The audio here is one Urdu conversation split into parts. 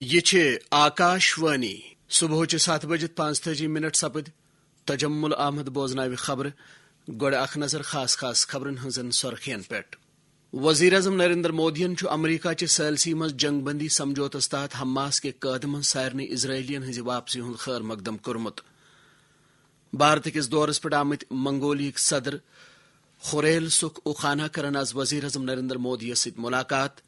یہ آکاشوانی صبح 7:35 سپد تجمل احمد بوزناوِ خبر گوڑ اخ نظر خاص خبرن ہنزن سرخین پیٹ۔ وزیر اعظم نریندر مودین امریکہ چہ سالسی مز جنگ بندی سمجھوتس تحت حماس کے قیدمن سارنی اسرائیلین ہز واپسی ہند خیر مقدم کورمت۔ بھارت کس دورس پہ آمت منگولی صدر خریل سکھ اوخانہ کرن آز وزیر اعظم نریندر مودی ست ملاقات۔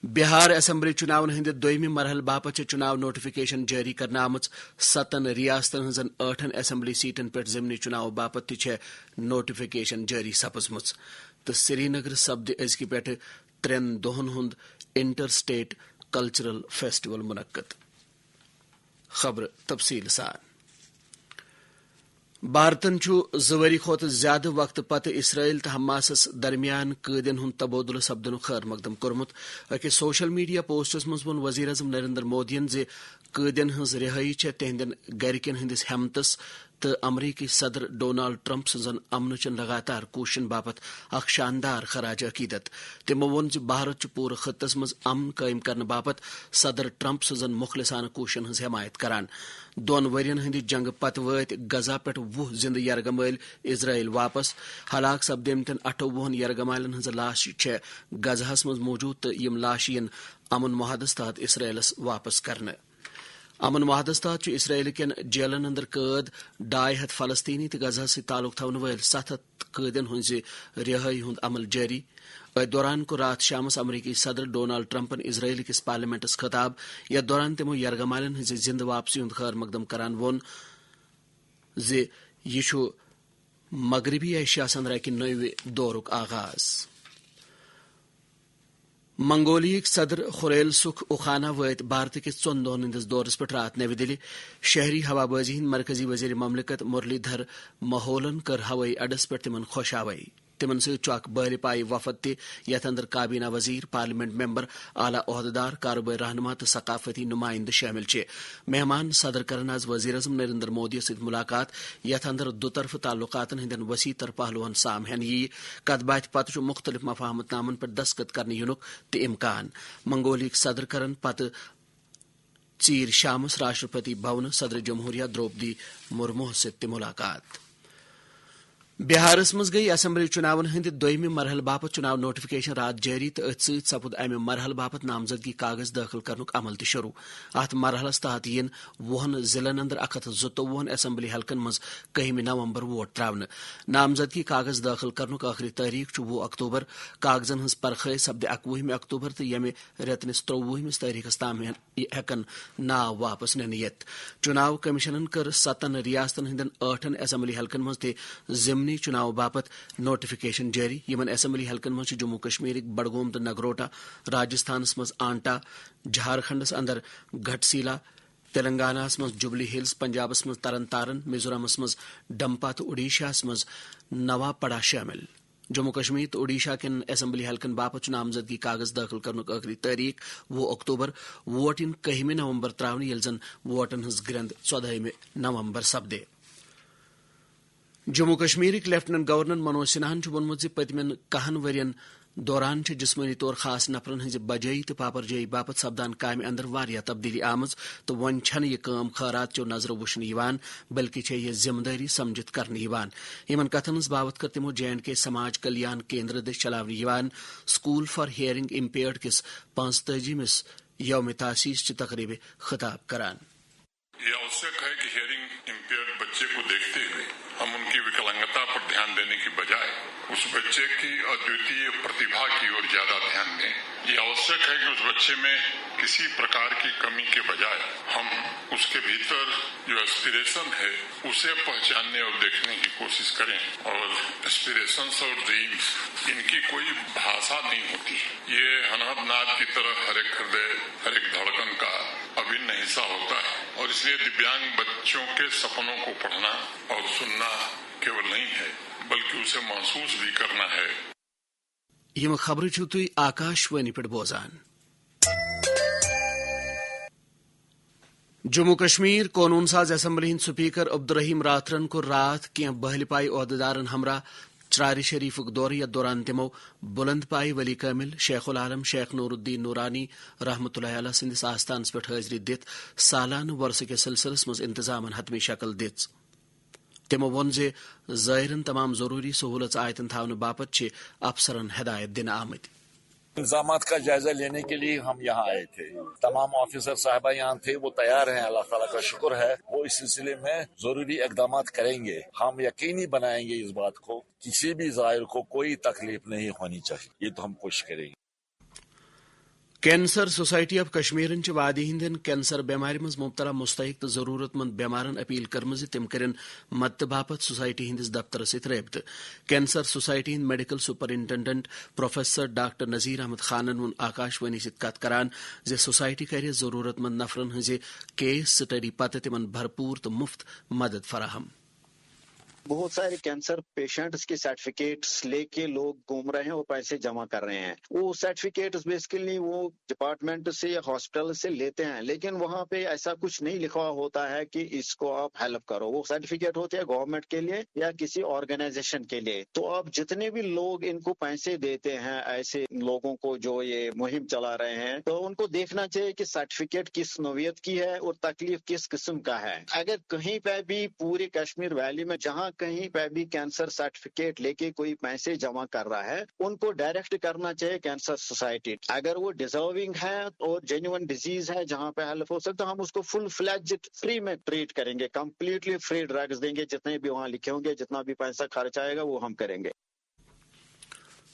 بہار اسمبلی چناون ہند دویمہ مرحلہ باپت چناو نوٹیفکیشن جاری کرنا آمت۔ 7 ریاستن ہنزن 8 اسمبلی سیٹن پہ ضمنی چناو باپت تہ نوٹیفکیشن جاری سپزمت تو سری نگر سپد ازکہ پہ 3 دہن ہند انٹر سٹیٹ کلچرل فیسٹیول منعقد۔ خبر تفصیل سان۔ بھارتن زوری کھت زیادہ وقت پتہ اسرائیل تو حماسس درمیان قیدین ہند تبادلہ سپدن خیر مقدم کورمت۔ اکس سوشل میڈیا پوسٹس مز وون وزیر اعظم نریندر مودین زِ قیدین ہز رہائی تہندین گرکین ہندس ہمتس تو امریکی صدر ڈونالڈ ٹرمپ سن امن چن لگاتار کوششن باپت اخ شاندار خراج عقیدت۔ تمو وون زِ بھارت پورے خطس مز امن قائم کرنے باپت صدر ٹرمپ سن مخلصانہ کوششن ہز حمایت کران۔ 2 ورین ہند جنگ پتہ وت غزہ پہ 20 زندہ یرغمال اسرائیل واپس۔ ہلاک سپدیمتن 28 یرغمالن ہز لاش غزہس مز موجود تو یم لاش ین امن معاہدس تحت اسرائیلس واپس کرنے۔ امن معاہدس تحت اسرائیل کین جیلن اندر قید 250 فلسطینی تو غزہ ست تعلق تھون ول 700 قیدین ہز رہائی ہند عمل جاری۔ ات دوران کو رات شامس امریکی صدر ڈونالڈ ٹرمپن اسرائیل کس پارلیمنٹس خطاب۔ یتھ دوران تمو یرغمالن ہز زندہ واپسی ہند خیر مقدم کران وون زِ یہ مغربی ایشیا اندر اکہ نوِ دورک آغاز۔ منگولیک صدر خریل سکھ اوخانہ وت بھارت کس 2 دہن ہندس دورس پہ رات نو دہلی۔ شہری ہوا بازی ہند مرکزی وزیر مملکت مرلی دھر مہولن کر ہوئی اڈس پہ تمن خوش آوائی۔ تمن ست اخ بال پائی وفد تہ یتھ اندر کابینہ وزیر، پارلیمنٹ ممبر، اعلی عہدیدار، کاروباری رہنما تو ثقافتی نمائندہ شامل چھ۔ مہمان صدر کرن آز وزیر اعظم نریندر مودی ست ملاقات یتھ اندر دوطرفہ تعلقاتن ہندین وسیع تر پہلوہن سامہن یی۔ کتھ باتھ پتہ مختلف مفاہمت نامن پر دستخط کرنے ینک تہ امکان۔ منگولیک صدر کرن پتہ ژیر شامس راشٹرپتی بھون صدر جمہوریہ دروپدی مرمو ست ملاقات۔ بہارس مز گئی اسمبلی چناون ہند دویمہ مرحلہ باپت چناو نوٹیفکیشن رات جاری تو ات ست سپد امہ مرحلہ باپت نامزدگی کاغذ داخل کرنک عمل تہ شروع۔ ات مرحلس تحت ین 20 ضلعن اندر 152 اسمبلی حلقن مز 1 نومبر ووٹ تراؤن۔ نامزدگی کاغذ داخل کرنک آخری تاریخ 20 اکتوبر۔ کاغذن ہز پرخائی سپد 21 اکتوبر تو یمہ رتنس 23 تاریخس تام ہیکن ناو واپس نن یت۔ چناو کمیشنن کر 7 ریاستن ہندین 8 اسمبلی حلقن مز تہ ضمنی چناو باپت نوٹیفکیشن جاری۔ یمن اسمبلی حلقن مز جموں کشمیر بڈگوم تو نگروٹا، راجستھانس مز آنٹا، جھارکھنڈس اندر گھٹسیلا، تلنگانہ مز جوبلی ہلز، پنجابس مز ترن تارن، میزورمس مز ڈمپا تو اڈیشہس مز نواپڑا شامل۔ جموں کشمیر تو اڈیشہ کن اسمبلی حلقن باپت نامزدگی کاغذ داخل کرنک آخری تاریخ 20 اکتوبر۔ ووٹ ان 1 نومبر تراؤن یل زن ووٹن ہز گرند 14 نومبر سپدے۔ جموں کشمیرک لیفٹننٹ گورنر منوج سنہاہن وونمت زِ پتمن 10 ورین دوران جسمانی طور خاص نفرن ہز بجائی تو پاپرجائی باپت سپدان کامہ اندر واریاہ تبدیلی آمژ تو ون چھن یہ کام خیرات چو نظر وچھنہ یوان بلکہ چھ یہ ذمہ داری سمجھت کرنہ یوان۔ یمن کتھن ہز باوت کر تمو J&K سماج کلیان کیندر دس چلاونہ یوان سکول فار ہیئرنگ امپیئرڈ کس 45 یوم تاسیس چہ تقریب خطاب کران۔ یہ اوسق ہے کہ ہیئرنگ امپیئرڈ بچے کو دیکھتے ہوئے ہم ان کی وکلانگتا پر دھیان دینے کی بجائے اس بچے کی ادویتیہ پرتیبھا کی اور زیادہ دھیان دیں۔ یہ اوسق ہے کہ اس بچے میں کسی پرکار کی کمی کے بجائے ہم اس کے بھیتر جو اسپریشن ہے اسے پہچاننے اور دیکھنے کی کوشش کریں۔ اور اسپریشنز اور ڈریمز ان کی کوئی بھاشا نہیں ہوتی، یہ انہد ناد کی طرح ہر ایک ہردے، ہر ایک دھڑکن کا ابھن حصہ ہوتا ہے۔ اور اس لیے دیویانگ بچوں کے سپنوں کو پڑھنا اور سننا کیول نہیں ہے بلکہ اسے محسوس بھی کرنا ہے۔ یم خبر چھو تھی آکاشوانی پہ بوزان۔ جموں کشمیر قانون ساز اسمبلی ہند سپیکر عبدالرحیم راتھرن کو رات کی بہل پائی عہدیدارن ہمراہ چراری شریف دور یتھ دوران تمو بلند پائی ولی کامل شیخ العالم شیخ نور الدین نورانی رحمۃ اللہ علیہ سندس آستانس پہ حاضری دت سالانہ ورثہ کے سلسلس مز انتظامن حتمی شکل دِژ تمو وون زِ زائرن تمام ضروری سہولت آیتن تھاونہ باپت چھ افسرن ہدایت دن آمت. انتظامات کا جائزہ لینے کے لیے ہم یہاں آئے تھے. تمام آفیسر صاحبہ یہاں تھے, وہ تیار ہیں, اللہ تعالیٰ کا شکر ہے. وہ اس سلسلے میں ضروری اقدامات کریں گے. ہم یقینی بنائیں گے اس بات کو کسی بھی زائر کو کوئی تکلیف نہیں ہونی چاہیے. یہ تو ہم کوشش کریں گے. کینسر سوسائٹی آف کشمیرن چھ وادی ہندین کینسر بیماری مز مبتلا مستحق تو ضرورت مند بیمارن اپیل کرم تم کرن مدد باپت سوسائٹی ہندس دفتر ست رابطہ. Cancer society Hind medical superintendent professor doctor Nazir Ahmad خانن ون آکاشوانی ست کت کران زِ سوسائٹی کر ضرورت مند نفرن ہز کیس سٹڈی پتہ تمن بھرپور تو مفت مدد فراہم. بہت سارے کینسر پیشنٹس کے سرٹیفکیٹس لے کے لوگ گھوم رہے ہیں اور پیسے جمع کر رہے ہیں. وہ سرٹیفکیٹس بیسیکلی وہ ڈپارٹمنٹ سے یا ہاسپٹل سے لیتے ہیں, لیکن وہاں پہ ایسا کچھ نہیں لکھا ہوتا ہے کہ اس کو آپ ہیلپ کرو. وہ سرٹیفکیٹ ہوتے ہیں گورنمنٹ کے لیے یا کسی آرگنائزیشن کے لیے. تو آپ جتنے بھی لوگ ان کو پیسے دیتے ہیں ایسے لوگوں کو جو یہ مہم چلا رہے ہیں, تو ان کو دیکھنا چاہیے کہ سرٹیفکیٹ کس نوعیت کی ہے اور تکلیف کس قسم کا ہے. اگر کہیں پہ بھی پورے کشمیر ویلی میں جہاں کہیں پہ بھی کینسر سرٹیفکیٹ لے کے کوئی پیسے جمع کر رہا ہے, ان کو ڈائریکٹ کرنا چاہیے کینسر سوسائٹی. اگر وہ ڈیزرونگ ہے اور جینیون ڈیزیز ہے جہاں پہ ہیلپ ہو سکتا, ہم اس کو فل فلیجڈ فری میں ٹریٹ کریں گے, کمپلیٹلی فری ڈرگز دیں گے. جتنے بھی وہاں لکھے ہوں گے, جتنا بھی پیسہ خرچ آئے گا وہ ہم کریں گے.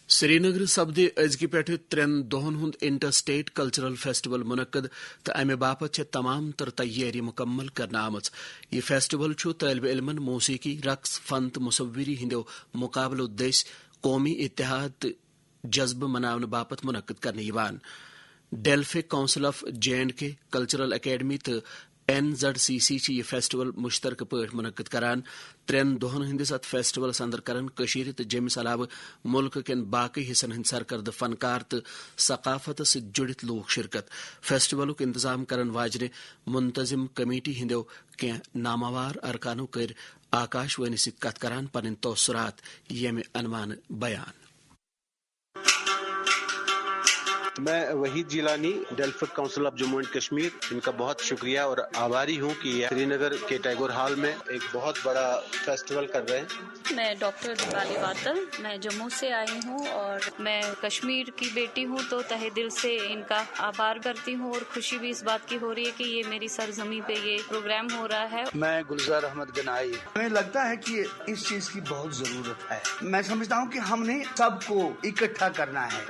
سری نگر سپد ازکہ پہ 3 دہن ہند انٹر سٹیٹ کلچرل فیسٹول منعقد تو امہ باپت تمام تر تیاری مکمل کرنا آمت. یہ فیسٹول طالب علمن موسیقی رقص فن تو مصوری ہندو مقابلو دس قومی اتحاد جذبہ منانے باپت منعقد کرنے. Delphic council of JNK cultural academy تو NZCC یہ فیسٹول مشترکہ پٲٹھۍ منعقد کران. 3 دہن ہندس ات فیسٹولس اندر کرن کشیر تو جیمس علاوہ ملک کن باقی حصن ہند سرکردہ فنکار تو ثقافت ست جڑت لوک شرکت. فیسٹولک انتظام کرن واجنہ منتظم کمیٹی ہندو کی نامور ارکانو کر آکاشوانی ست کت کران پنن تاثرات یمہ عنوان بیان. میں Waheed Jeelani Delphic council of Jammu and Kashmir, ان کا بہت شکریہ اور آباری ہوں کہ یہ سری نگر کے ٹیگور ہال میں ایک بہت بڑا فیسٹیول کر رہے ہیں. میں ڈاکٹر دیوالی باتل, میں جموں سے آئی ہوں اور میں کشمیر کی بیٹی ہوں, تو تہہ دل سے ان کا آبھار کرتی ہوں اور خوشی بھی اس بات کی ہو رہی ہے کہ یہ میری سرزمین پہ یہ پروگرام ہو رہا ہے. میں گلزار احمد گنائی. ہمیں لگتا ہے کہ اس چیز کی بہت ضرورت ہے. میں سمجھتا ہوں کہ ہم نے سب کو اکٹھا کرنا ہے.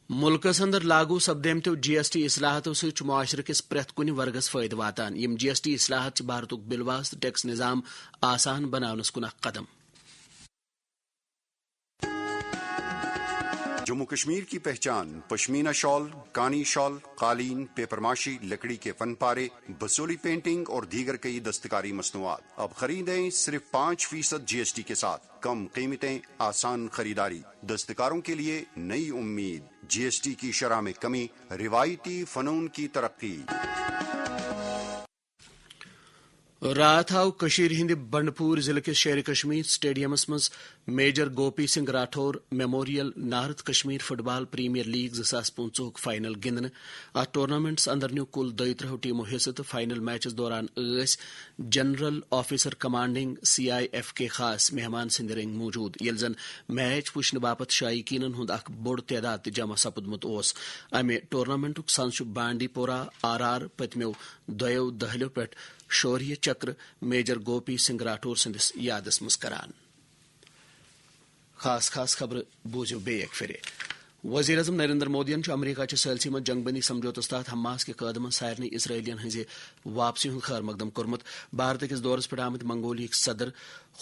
ملکس اندر لاگو سپدیمتو GST اصلاحاتو ست معاشرہ کس پریت کن ورگس فائدہ واتان. یم GST اصلاحات بھارتک بالواست ٹیکس نظام آسان بناونس کن اخ قدم. جموں کشمیر کی پہچان پشمینہ شال, کانی شال, قالین, پیپر ماشی, لکڑی کے فن پارے, بسولی پینٹنگ اور دیگر کئی دستکاری مصنوعات. اب خریدیں صرف 5% GST کے ساتھ. کم قیمتیں, آسان خریداری. دستکاروں کے لیے نئی امید. GST کی شرح میں کمی, روایتی فنون کی ترقی. رات آو کشیر ہند بنڈپور ضلع کے شیر کشمیر سٹیڈیمس مز major Gopi Singh Rathore memorial north Kashmir football premier league 2025 final گندن. ات ٹورنامنٹس اندر نیو کل 32 ٹیموں حصہ تو فائنل میچس دوران جنرل آفیسر کمانڈنگ CIF کے خاص مہمان سند رنگ موجود, یل زن میچ وچھنے باپت شائقینن ہند اخ بوڑ تعداد جمع سپدمت اوس. امہ ٹورنامنٹک سنز بانڈی پورہ RR پتمو 2 دہلیو پہ شوریہ چکر میجر گوپی سنگھ راٹھور سندس یادس مز کران. خاص خبر بوزو بے ایک پھر. وزیر اعظم نریندر مودی امریکہ چہ سالسی مز جنگ بندی سمجھوتس تحت حماس کے قیدمن سارنی اسرائیلین ہز واپسی ہند خیر مقدم کورمت. بھارت کس دورس پہ آمت منگولیک صدر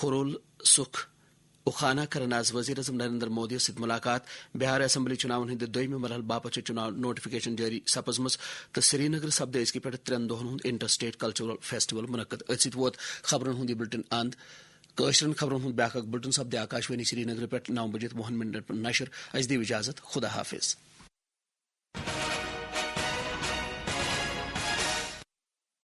خرول سکھ اخانہ کرن آز وزیر اعظم نریندر مودی ست ملاقات. بہار اسمبلی چناون ہند 2 مرحلہ باپت چناو نوٹیفکیشن جاری سپزمز تو سری نگر سپد ازکہ پہ 3 دہن ہند انٹر سٹیٹ کلچرل فیسٹول منعقد. ات ووت خبرن ہند بلٹن اند. قشرن خبرن ہند بیاکھ بلٹن سپد آکاشوانی سری نگر پہ 9 بجے 9 منٹ نشر. اس دی اجازت. خدا حافظ.